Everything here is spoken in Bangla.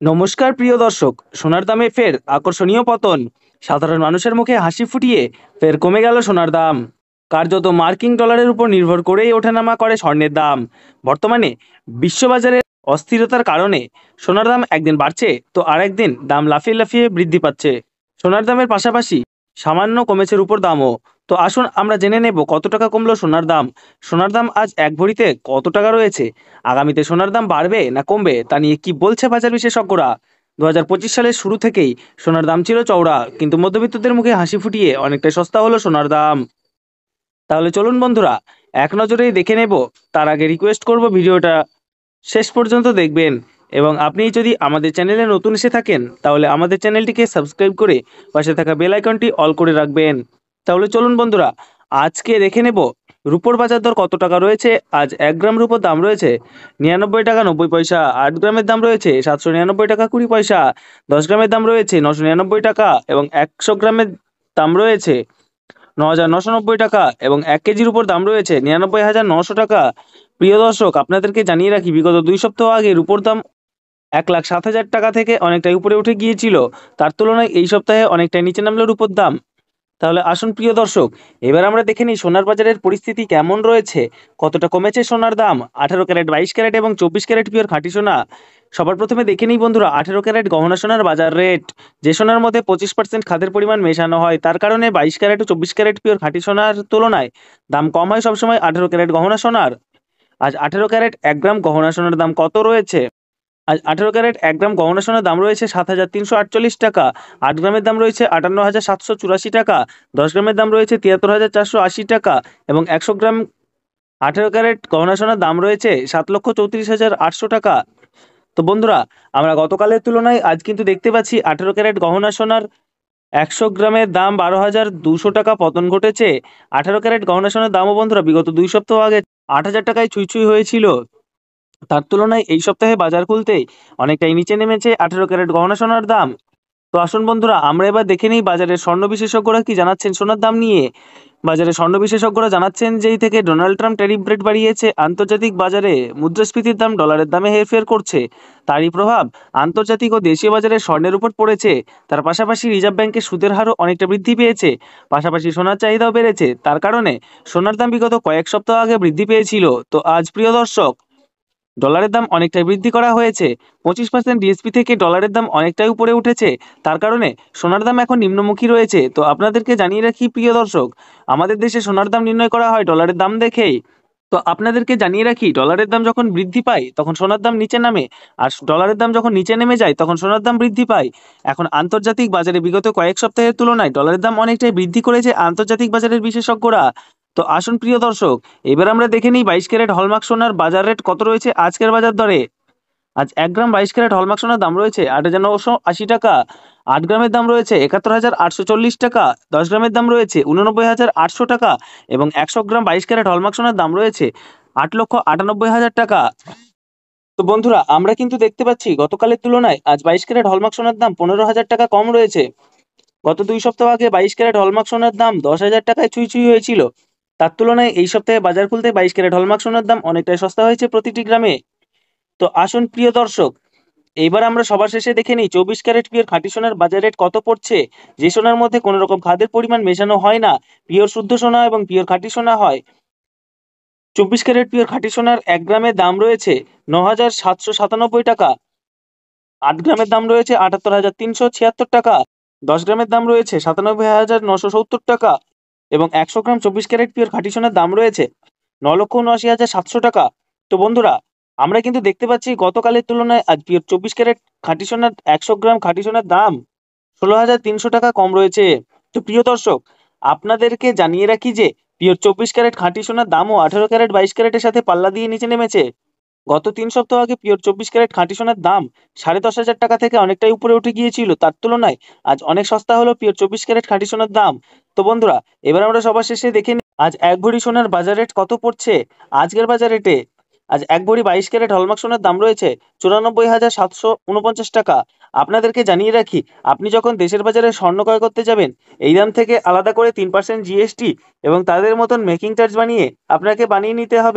নমস্কার প্রিয় দর্শক, সোনার দামে ফের আকর্ষণীয় পতন। সাধারণ মানুষের মুখে হাসি ফুটিয়ে ফের কমে গেল সোনার দাম। কার্যত মার্কিন ডলারের উপর নির্ভর করেই ওঠানামা করে স্বর্ণের দাম। বর্তমানে বিশ্ববাজারে অস্থিরতার কারণে সোনার দাম একদিন বাড়ছে তো আর একদিন দাম লাফিয়ে লাফিয়ে বৃদ্ধি পাচ্ছে। সোনার দামের পাশাপাশি সামান্য কমেছে রূপোর দামও। তো আসুন আমরা জেনে নেব কত টাকা কমলো সোনার দাম। সোনার দাম আজ এক ভরিতে কত টাকা রয়েছে, আগামীতে সোনার দাম বাড়বে না কমবে তা নিয়ে কি বলছে বাজার বিশেষজ্ঞরা। 2025 সালের শুরু থেকেই সোনার দাম ছিল চওড়া, কিন্তু মধ্যবিত্তদের মুখে হাসি ফুটিয়ে অনেকটাই সস্তা হলো সোনার দাম। তাহলে চলুন বন্ধুরা, এক নজরেই দেখে নেব। তার আগে রিকোয়েস্ট করব ভিডিওটা শেষ পর্যন্ত দেখবেন, এবং আপনি যদি আমাদের চ্যানেলে নতুন এসে থাকেন তাহলে আমাদের চ্যানেলটিকে সাবস্ক্রাইব করে পাশে থাকা বেল আইকনটি অল করে রাখবেন। তাহলে চলুন বন্ধুরা, আজকে দেখে নেব রুপোর বাজার দর কত টাকা রয়েছে। আজ 1 গ্রাম রুপোর দাম রয়েছে 99 টাকা 90 পয়সা, 8 গ্রামের দাম রয়েছে 799 টাকা 20 পয়সা, 10 গ্রামের দাম রয়েছে 999 টাকা এবং 100 গ্রামের দাম রয়েছে 9,990 টাকা এবং 1 কেজির উপর দাম রয়েছে 99,900 টাকা। প্রিয় দর্শক, আপনাদেরকে জানিয়ে রাখি, বিগত 2 সপ্তাহ আগে রুপোর দাম 1,07,000 টাকা থেকে অনেকটাই উপরে উঠে গিয়েছিল। তার তুলনায় এই সপ্তাহে অনেকটাই নিচে নামলো রুপোর দাম। তাহলে আসুন প্রিয় দর্শক, এবার আমরা দেখে নিই সোনার বাজারের পরিস্থিতি কেমন রয়েছে, কতটা কমেছে সোনার দাম। 18 ক্যারেট, 22 ক্যারেট এবং 24 ক্যারেট পিওর খাঁটি সোনা। সবার প্রথমে দেখে নিই বন্ধুরা 18 ক্যারেট গহনা সোনার বাজার রেট। যে সোনার মধ্যে 25% খাদের পরিমাণ মেশানো হয়, তার কারণে 22 ক্যারেট ও 24 ক্যারেট পিওর খাঁটি সোনার তুলনায় দাম কম হয় সবসময় 18 ক্যারেট গহনা সোনার। আজ 18 ক্যারেট 1 গ্রাম গহনা সোনার দাম কত রয়েছে? আজ 18 ক্যারেট 1 গ্রাম গহনা সোনার দাম রয়েছে 7,348 টাকা। 8 গ্রামের দাম রয়েছে 58,784 টাকা। 10 গ্রামের দাম রয়েছে 73,480 টাকা এবং 100 গ্রাম 18 ক্যারেট গহনা সোনার দাম রয়েছে 7,34,800 টাকা। তো বন্ধুরা, আমরা গতকালের তুলনায় আজ কিন্তু দেখতে পাচ্ছি 18 ক্যারেট গহনা সোনার 100 গ্রামের দাম 12,200 টাকা পতন ঘটেছে। 18 ক্যারেট গহনা সোনার দামও বন্ধুরা বিগত 2 সপ্তাহ আগে 8,000 টাকায় ছুঁই ছুঁই হয়েছিল। তার তুলনায় এই সপ্তাহে বাজার খুলতেই অনেকটাই নিচে নেমেছে 18 ক্যারেট গহনা সোনার দাম। তো আসুন বন্ধুরা, আমরা এবার দেখে নিই বাজারের স্বর্ণ বিশেষজ্ঞরা কি জানাচ্ছেন সোনার দাম নিয়ে। বাজারে স্বর্ণ বিশেষজ্ঞরা জানাচ্ছেন, যেই থেকে ডোনাল্ড ট্রাম্প ট্যারিফ রেট বাড়িয়েছে, আন্তর্জাতিক বাজারে মুদ্রাস্ফীতির দাম ডলারের দামে হেরফের করছে। তারই প্রভাব আন্তর্জাতিক ও দেশীয় বাজারে স্বর্ণের উপর পড়েছে। তার পাশাপাশি রিজার্ভ ব্যাংকের সুদের হারও অনেকটা বৃদ্ধি পেয়েছে। পাশাপাশি সোনার চাহিদাও বেড়েছে। তার কারণে সোনার দাম বিগত কয়েক সপ্তাহ আগে বৃদ্ধি পেয়েছিল, তো আজ প্রিয় দর্শক ডলারের দাম অনেকটাই বৃদ্ধি করা হয়েছে। 25% ডিএসপি থেকে ডলারের দাম অনেকটাই উপরে উঠেছে। তার কারণে সোনার দাম এখন নিম্নমুখী রয়েছে। তো আপনাদেরকে জানিয়ে রাখি প্রিয় দর্শক, আমাদের দেশে সোনার দাম নির্ণয় করা হয় ডলারের দাম দেখেই। তো আপনাদেরকে জানিয়ে রাখি, ডলারের দাম যখন বৃদ্ধি পায় তখন সোনার দাম নিচে নামে, আর ডলারের দাম যখন নিচে নেমে যায় তখন সোনার দাম বৃদ্ধি পায়। এখন আন্তর্জাতিক বাজারে বিগত কয়েক সপ্তাহের তুলনায় ডলারের দাম অনেকটাই বৃদ্ধি করেছে আন্তর্জাতিক বাজারের বিশেষজ্ঞরা। তো আসুন প্রিয় দর্শক, এবার আমরা দেখে নিই 22 ক্যারেট হলমার্ক সোনার বাজার রেট কত রয়েছে আজকের বাজার দরে। আজ 1 গ্রাম 22 ক্যারেট হলমার্ক সোনার দাম রয়েছে 8,980 টাকা। 8 গ্রামের দাম রয়েছে 71,840 টাকা। 10 গ্রামের দাম রয়েছে 89,800 টাকা এবং 100 গ্রাম 22 ক্যারেট হলমার্ক সোনার দাম রয়েছে 8,98,000 টাকা। তো বন্ধুরা, আমরা কিন্তু দেখতে পাচ্ছি গতকালের তুলনায় আজ 22 ক্যারেট হলমার্ক সোনার দাম 15,000 টাকা কম রয়েছে। গত 2 সপ্তাহ আগে 22 ক্যারেট হলমার্ক সোনার দাম 10,000 টাকায় ছুঁই ছুঁই হয়েছিল। তার তুলনায় এই সপ্তাহে বাজার খুলতে 22 ক্যারেট হলমার্ক সোনার দাম অনেকটাই সস্তা হয়েছে প্রতিটি গ্রামে। তো আসুন প্রিয় দর্শক, এইবার আমরা সবার শেষে দেখে নিই 24 ক্যারেট পিওর খাঁটি সোনার বাজার রেট কত পড়ছে। যে সোনার মধ্যে কোনো রকম খাদের পরিমাণ মেশানো হয় না, পিওর শুদ্ধ সোনা এবং পিওর খাঁটি সোনা হয়। 24 ক্যারেট পিওর খাঁটি সোনার 1 গ্রামের দাম রয়েছে 9,797 টাকা। 8 গ্রামের দাম রয়েছে 78,376 টাকা। 10 গ্রামের দাম রয়েছে 97,970 টাকা এবং 100 গ্রাম 24 ক্যারেট পিওর খাঁটি সোনার দাম রয়েছে 9,79,700 টাকা। তো বন্ধুরা, আমরা কিন্তু দেখতে পাচ্ছি গতকালের তুলনায় আজ পিওর 24 ক্যারেট খাঁটি সোনার 100 গ্রাম খাঁটি সোনার দাম 16,300 টাকা কম রয়েছে। তো প্রিয় দর্শক, আপনাদেরকে জানিয়ে রাখি যে পিওর 24 ক্যারেট খাঁটি সোনার দামও 18 ক্যারেট 22 ক্যারেটের সাথে পাল্লা দিয়ে নিচে নেমেছে। গত 3 সপ্তাহ আগে পিওর 24 ক্যারেট খাঁটি সোনার দাম 10,500 টাকা থেকে অনেকটাই উপরে উঠে গিয়েছিল। তার তুলনায় আজ অনেক সস্তা হলো পিওর 24 ক্যারেট খাঁটি সোনার দাম। তো বন্ধুরা, এবার আমরা সবার শেষে দেখে নিই আজ 1 ভরি সোনার বাজার রেট কত পড়ছে আজকের বাজার রেটে। আজ 1 ভরি 22 ক্যারেট হলমার্ক সোনার দাম রয়েছে 94,749 টাকা। আপনাদেরকে জানিয়ে রাখি, আপনি যখন দেশের বাজারে স্বর্ণ ক্রয় করতে যাবেন, এই দাম থেকে আলাদা করে 3% জিএসটি এবং তাদের মতন মেকিং চার্জ বানিয়ে আপনাকে বানিয়ে নিতে হবে।